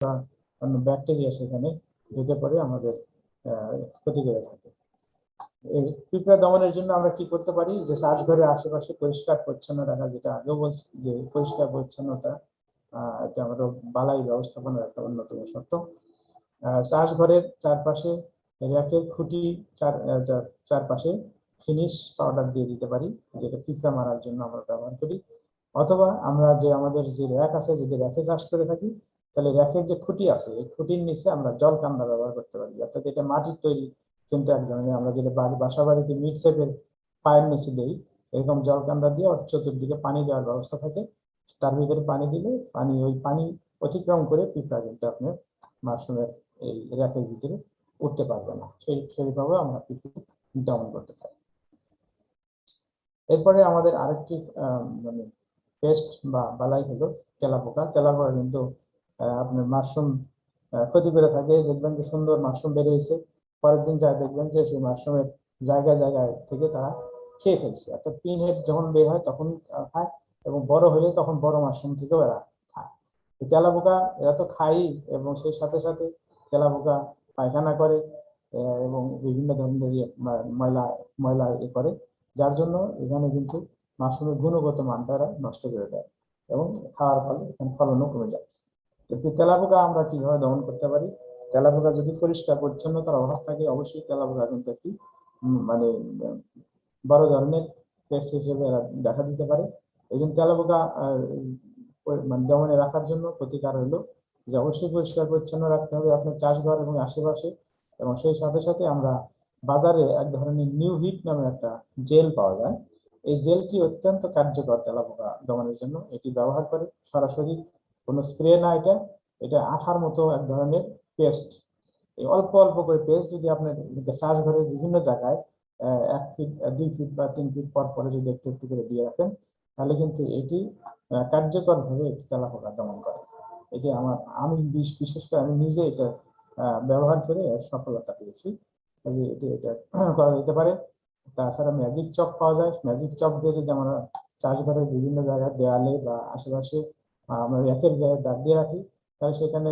বা অন্য ব্যাকটেরিয়া সেখানে ঢুকে পড়ে আমাদের ক্ষতি করে থাকে। এই পিঁপড়া দমনের জন্য আমরা কি করতে পারি, যে চাষঘরের আশেপাশে পরিষ্কার পরিচ্ছন্ন রাখা, যেটা আগেও বলছি যে পরিষ্কার পরিচ্ছন্নতা এটা আমাদের বালাই ব্যবস্থাপনার একটা অন্যতম শর্ত। চাষঘরের চারপাশে র্যাকের খুঁটি চারপাশে ফিনিশ পাউডার দিয়ে দিতে পারি, যেটা পিঁপড়া মারার জন্য আমরা ব্যবহার করি। অথবা আমরা যে আমাদের যে র্যাক আছে, যদি র্যাকে চাষ করে থাকি তাহলে র্যাকের যে খুঁটি আছে এই খুঁটির নিচে আমরা জল কান্দা ব্যবহার করতে পারি, অর্থাৎ এটা মাটির তৈরি কিন্তু এক ধরনের, আমরা যেটা বাসা বাড়িতে মিট সেপের পায়ের নিচে দিই এরকম জল কান্দা দিয়ে চতুর্দিকে পানি দেওয়ার ব্যবস্থা থাকে। তার ভিতরে পানি দিলে ওই পানি অতিক্রম করে পিঁপড়া কিন্তু আপনার মাশরুমের এই র্যাকের ভিতরে উঠতে পারবে না, সেইভাবে আমরা পিঁপড়া দমন করতে পারি। এরপরে আমাদের আরেকটি মানে পেস্ট বা বালাই হলো তেলাপোকা। তেলাপোকা কিন্তু আপনার মাশরুম ক্ষতি করে থাকে। দেখবেন যে সুন্দর মাশরুম বের হয়েছে, পরের দিন যা দেখবেন যে সেই মাশরুমের জায়গায় জায়গায় থেকে তারা খেয়ে ফেলছে, অর্থাৎ পিন হেড যখন বের হয় তখন খায়, এবং বড় হলে তখন বড় মাশরুম থেকেও এরা খায়। তেলাপোকা এরা তো খায়, এবং সেই সাথে সাথে তেলাপোকা পায়খানা করে এবং বিভিন্ন ধরনের ময়লা ময়লা করে, যার জন্য এখানে কিন্তু মাশরুমের গুণগত মানটা নষ্ট করে দেয় এবং খাওয়ার ফলে এখানে ফলনও কমে যায়। তেলাপোকা আমরা কিভাবে দমন করতে পারি? তেলাপোকা যদি পরিষ্কার পরিচ্ছন্নতার অভাব থাকে, অবশ্যই তেলাপোকা কিন্তু একটি মানে বড় ধরনের পেস্ট হিসেবে দেখা দিতে পারে। এই জন্য তেলাপোকা মানে দমনে রাখার জন্য প্রতিকার হলো যে অবশ্যই পরিষ্কার পরিচ্ছন্ন রাখতে হবে আপনার চাষঘর এবং আশেপাশে, এবং সেই সাথে সাথে আমরা বাজারে এক ধরনের নিউ হিট নামে একটা জেল পাওয়া যায়। এই জেলটি অত্যন্ত কার্যকর তেলাপোকা দমনের জন্য। এটি ব্যবহার করে সরাসরি কোনো স্প্রে না, এটা আঠার মতো এক ধরনের পেস্ট। এই অল্প অল্প করে পেস্ট যদি আপনার চাষঘরের বিভিন্ন জায়গায় 1 ফিট 2 ফিট বা 3 ফিট পর পরে যদি একটু একটু করে দিয়ে রাখেন, তাহলে কিন্তু এটি কার্যকরভাবে তেলাপোকা দমন করে। এটি আমি বিশেষ করে আমি নিজে এটা ব্যবহার করে সফলতা পেয়েছি। এটা করা যেতে পারে। তাছাড়া ম্যাজিক চক পাওয়া যায়, ম্যাজিক চক দিয়ে যদি আমরা চাষঘরের বিভিন্ন জায়গায় দেয়ালে বা আশেপাশে আমরা র্যাকের গায়ে দাগ দিয়ে রাখি, তাহলে সেখানে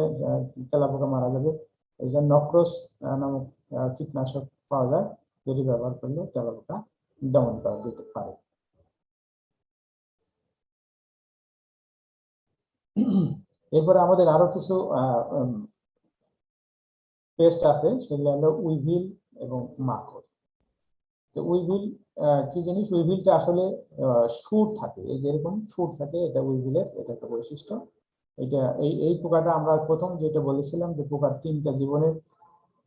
তেলাপোকা মারা যাবে। এই জন্য নক্রোস নামক কীটনাশক পাওয়া যায়, যেটি ব্যবহার করলে তেলাপোকা দমন করা যেতে পারে। এরপরে আমাদের আরো কিছু পেস্ট আছে, সেগুলো হলো উইভিল এবং মাকড়। তো উইভিল কি জিনিস? উইভিলটা আসলে সুর থাকে, এই যেরকম সুর থাকে, এটা উইভিলের এটা একটা বৈশিষ্ট্য। এটা এই পোকাটা আমরা প্রথম যেটা বলেছিলাম যে পোকার 3টা জীবনের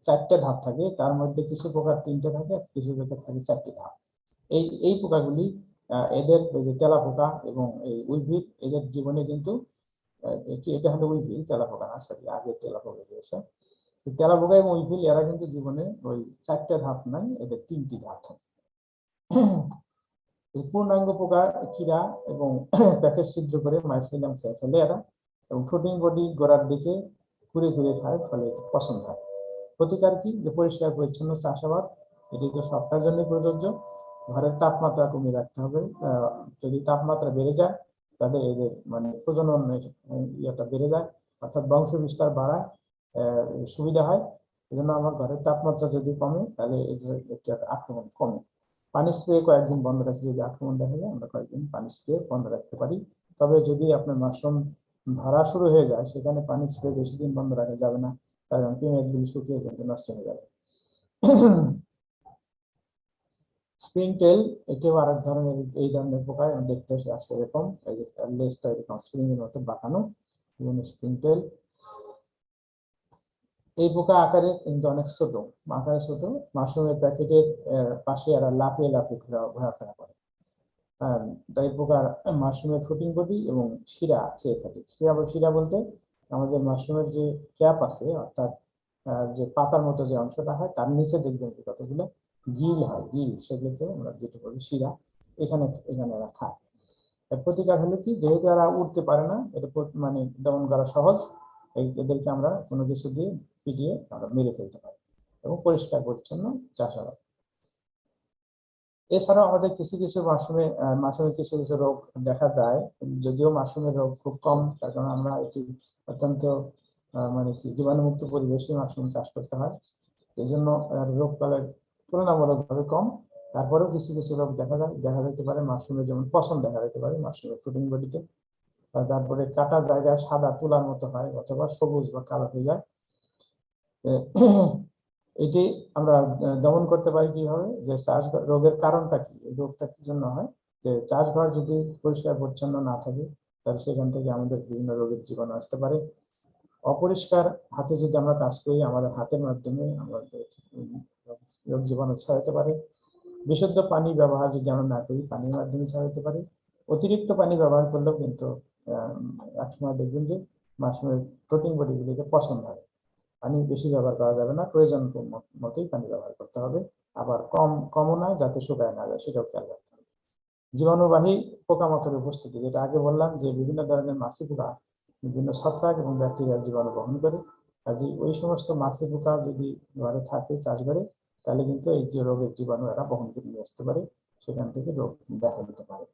4টে ধাপ থাকে, তার মধ্যে কিছু পোকার 3টে থাকে, কিছু পোকার থাকে 4টে ধাপ। এই পোকাগুলি এদের যে তেলাপোকা এবং এই উইভিল এদের জীবনে কিন্তু এটা হলো উইভিল, তেলাপোকা না, সরি আগে তেলাপোকা রয়েছে। তেলাপোকা এবং উইভিল এরা কিন্তু জীবনে ওই 4টে ধাপ নাই, এদের 3টি ধাপ থাকে। পূর্ণাঙ্গ পোকা চিরা এবং প্যাকেট ছিদ্র করে মাইসেলিয়াম খেয়ে ফেলে এরা, এবং ফ্রুটিং বডি গোড়ার দিকে ঘুরে ঘুরে খায়, ফলে পছন্দ হয়। প্রতিকার কি? যে পরিষ্কার পরিচ্ছন্ন চাষাবাদ, এটি তো সবটার জন্য প্রযোজ্য। ঘরের তাপমাত্রা কমিয়ে রাখতে হবে। যদি তাপমাত্রা বেড়ে যায় তাদের এদের মানে প্রজননের ইয়েটা বেড়ে যায়, অর্থাৎ বংশ বিস্তার বাড়ায়, সুবিধা হয়। এই জন্য আমার ঘরের তাপমাত্রা যদি কমে তাহলে এটার আক্রমণ কমে। পানি স্প্রে কয়েকদিন বন্ধ রাখি, যদি আক্রমণ দেখা যায় আমরা কয়েকদিন পানি স্প্রে বন্ধ রাখতে পারি। তবে যদি আপনার মাশরুম ধরা শুরু হয়ে যায়, সেখানে পানি স্প্রে বেশি দিন বন্ধ রাখা যাবে না, কারণ পিঁয়াজগুলি শুকিয়ে কিন্তু নষ্ট হয়ে যাবে। স্প্রিং টেল এটিও আরেক ধরনের, এই ধরনের পোকা, দেখতে আসছে এরকম, লেজটা এরকম স্প্রিং এর মতো বাঁকানো, স্প্রিং টেল। এই পোকা আকারে কিন্তু অনেক ছোট, আকারে ছোট, মাশরুমের প্যাকেটের পাশে এরা লাফিয়ে লাফিয়ে ঘোরাফেরা করে। তাই পোকার মাশরুমের ফুটিং বডি এবং শিরা খেয়ে থাকে। শিরা বলতে আমাদের মাশরুমের যে ক্যাপ আছে, অর্থাৎ যে পাতার মতো যে অংশটা হয় তার নিচে দেখবেন যে কতগুলো গিল হয়, গিল, সেগুলোকে আমরা যেটা বলি শিরা, এখানে এরা খায়। প্রতিকার হলো কি, যেহেতু এরা উঠতে পারে না, এটা মানে দমন করা সহজ, এদেরকে আমরা কোনো কিছু দিয়ে পিটিয়ে আমরা মেরে ফেলতে পারি এবং পরিষ্কার পরিচ্ছন্ন চাষাবাদ। এছাড়াও আমাদের কিছু কিছু মাশরুমে কিছু কিছু রোগ দেখা যায়, যদিও মাশরুমের রোগ খুব কম, তার কারণ আমরা এটি অত্যন্ত মানে কি জীবাণুমুক্ত পরিবেশে মাশরুম চাষ করতে হয়। এই জন্য রোগবালাই তুলনামূলকভাবে কম। তারপরেও কিছু কিছু রোগ দেখা যেতে পারে মাশরুমে, যেমন পচন দেখা যেতে পারে মাশরুমের ফ্রুটিং বডিতে। তারপরে কাটা জায়গায় সাদা তুলার মতো হয় অথবা সবুজ বা কালো হয়ে যায়। এটি আমরা দমন করতে পারি কিভাবে, যে রোগের কারণটা কি, রোগটা কি জন্য হয়, যে চাষঘর যদি পরিষ্কার পরিচ্ছন্ন না থাকে তাহলে সেখান থেকে আমাদের বিভিন্ন রোগের জীবাণু আসতে পারে। অপরিষ্কার হাতে যদি আমরা কাজ করি আমাদের হাতের মাধ্যমে আমাদের রোগ জীবাণু ছড়াতে পারে। বিশুদ্ধ পানি ব্যবহার যদি আমরা না করি পানির মাধ্যমে ছড়াতে পারে। অতিরিক্ত পানি ব্যবহার করলেও কিন্তু একসময় দেখবেন যে মাশরুমের প্রোটিন বডিগুলিকে পছন্দ হয়। পানি বেশি ব্যবহার করা যাবে না, প্রয়োজন মতোই পানি ব্যবহার করতে হবে। আবার কমও নয়, যাতে শুকায় না যায় সেটাও খেয়াল রাখতে হবে। জীবাণুবাহী পোকামাকড়ের উপস্থিতি, যেটা আগে বললাম যে বিভিন্ন ধরনের মাছি পোকা বিভিন্ন ছত্রাক এবং ব্যাকটেরিয়ার জীবাণু বহন করে। কাজে ওই সমস্ত মাছি পোকা যদি ঘরে থাকে চাষ করে তাহলে কিন্তু এই যে রোগের জীবাণু এরা বহন করে নিয়ে আসতে পারে, সেখান থেকে রোগ দেখা দিতে পারে।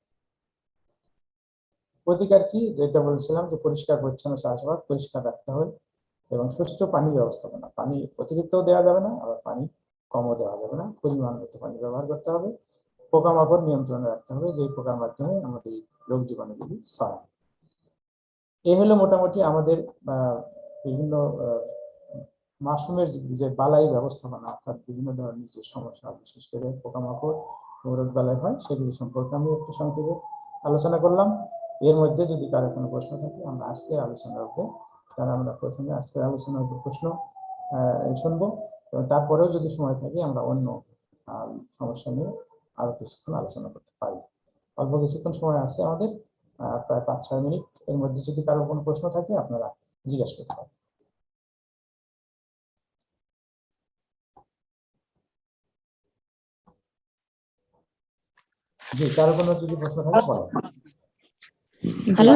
প্রতিকার কি, যেটা বলছিলাম যে পরিষ্কার পরিচ্ছন্ন চাষাবাদ, পরিষ্কার রাখতে হবে এবং সুষ্ঠু পানি ব্যবস্থাপনা। পানি অতিরিক্তও দেওয়া যাবে না, আবার পানি কমও দেওয়া যাবে না, পরিমাণ মতো পানি ব্যবহার করতে হবে। পোকামাকড় নিয়ন্ত্রণে রাখতে হবে, যে পোকার মাধ্যমে আমাদের রোগ জীবাণুগুলি ছড়ায়। এ হলো মোটামুটি আমাদের বিভিন্ন মাশরুমের যে বালাই ব্যবস্থাপনা, অর্থাৎ বিভিন্ন ধরনের যে সমস্যা বিশেষ করে পোকামাকড় ও রোগ বালাই হয় সেগুলি সম্পর্কে আমি একটু সংক্ষেপে আলোচনা করলাম। এর মধ্যে যদি কারো কোনো প্রশ্ন থাকে আমরা আজকের আলোচনার উপরে, কারণ আমরা প্রথমে আজকের আলোচনার উপর প্রশ্ন শুনবো, এবং তারপরেও যদি সময় থাকে আমরা অন্য সমস্যা নিয়ে আরো কিছুক্ষণ আলোচনা করতে পারি। অল্প কিছুক্ষণ সময় আছে আমাদের, প্রায় 5-6 মিনিট। এর মধ্যে যদি কারো কোনো প্রশ্ন থাকে আপনারা জিজ্ঞাসা করতে পারেন। জি, কারো কোনো যদি প্রশ্ন থাকে বলেন। হ্যালো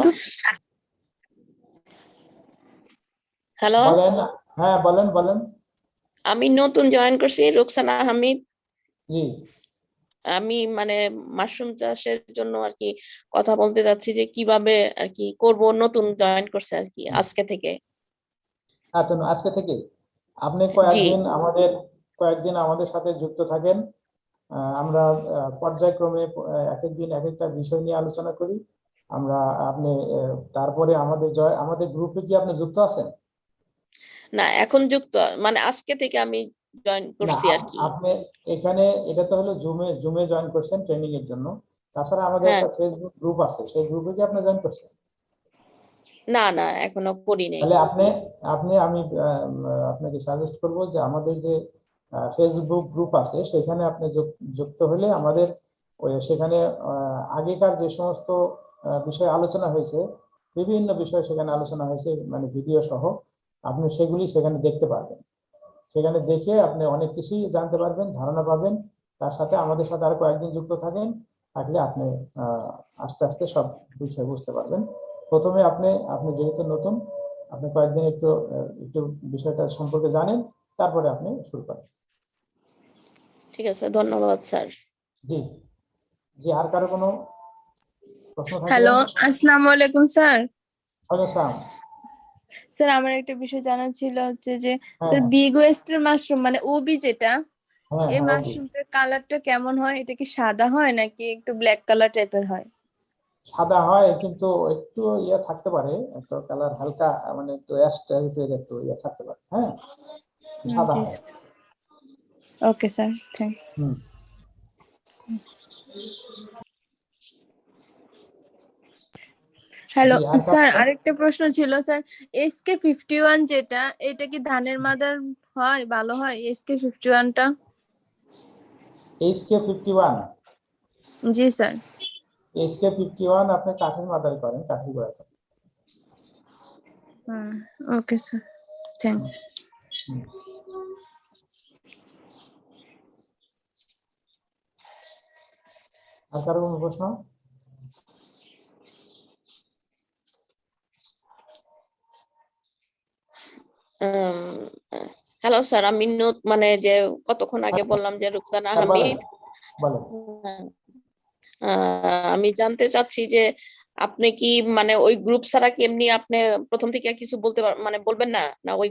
হ্যালো বলেন। হ্যাঁ বলেন বলেন। আমি নতুন জয়েন করছি, রুকসানা আহমেদ। জি আমি মানে মাশরুম চাষের জন্য আর কি কথা বলতে যাচ্ছি যে কিভাবে আর কি করব, নতুন জয়েন করছে আর কি আজকে থেকে। আচ্ছা, আজকে থেকে আপনি জি কয়েকদিন আমাদের সাথে যুক্ত থাকেন। আমরা পর্যায়ক্রমে এক এক দিন এক একটা বিষয় নিয়ে আলোচনা করি আমরা। আপনি তারপরে আমাদের গ্রুপে কি আপনি যুক্ত আছেন? না, এখন যুক্ত মানে আজকে থেকে আমি জয়েন না, করছি আর কি। আপনি এখানে, এটা তো হলো জুমে জয়েন করছেন ট্রেনিং এর জন্য। তাছাড়া আমাদের হ্যাঁ, একটা ফেসবুক গ্রুপ আছে, সেই গ্রুপে কি আপনি জয়েন করছেন? না না এখনো করি নাই। তাহলে আমি আপনাকে সাজেস্ট করব যে আমাদের যে ফেসবুক গ্রুপ আছে সেখানে আপনি যুক্ত হলে আমাদের সেখানে আগেকার যে সমস্ত বিষয় আলোচনা হয়েছে, বিভিন্ন বিষয় সেখানে আলোচনা হয়েছে, মানে ভিডিও সহ, আপনি সেগুলি সেখানে দেখতে পারবেন। সেখানে দেখে আপনি অনেক কিছুই জানতে পারবেন, ধারণা পাবেন। তার সাথে আমাদের সাথে আরো কয়েকদিন যুক্ত থাকলে আপনি আস্তে আস্তে সব বিষয় বুঝতে পারবেন। প্রথমে আপনি আপনি যেহেতু নতুন, আপনি কয়েকদিন একটু একটু বিষয়টা সম্পর্কে জানেন, তারপরে আপনি শুরু করেন। ঠিক আছে, ধন্যবাদ স্যার। জি জি, আর কারো কোনো প্রশ্ন থাকলে? হ্যালো, আসসালামু আলাইকুম স্যার। ওয়ালাইকুম। স্যার আমার একটা বিষয় জানার ছিল হচ্ছে যে হ্যাঁ স্যার বিগ ওয়েস্টার মাশরুম মানে ওবি যেটা, হ্যাঁ এই হ্যাঁ, ওকে। মাশরুমটার কালারটা কেমন হয়? এটা কি সাদা হয় নাকি একটু ব্ল্যাক কালার টাইপের হয়? সাদা হয়, কিন্তু একটু ইয়ে থাকতে পারে, একটু কালার হালকা, মানে একটু অ্যাশ টাইপের একটু ইয়ে থাকতে পারে। হ্যাঁ, সাদা জি হয়। Okay sir, thanks. হুম। হ্যালো জি, আর স্যার, কারো? আরেকটা প্রশ্ন ছিল স্যার। SK51 যেটা, এটা কি ধানের মাদার হয়, ভালো হয় SK51টা? SK51? জি স্যার। SK51 আপনি কাঠের মাদার করেন, কাঠের গোড়া করেন। ওকে স্যার, থ্যাঙ্কস। হুম। আর কারো কোনো প্রশ্ন? হ্যালো স্যার, আমি মানে যে কতক্ষণ আগে বললাম যে রুকসানা হ্যাঁ, বলেন আহমেদ। বলেন। আমি জানতে চাচ্ছি যে আপনি কি মানে ওই গ্রুপ ছাড়া কি এমনি আপনি প্রথম থেকে কিছু বলতে মানে বলবেন না, না ওই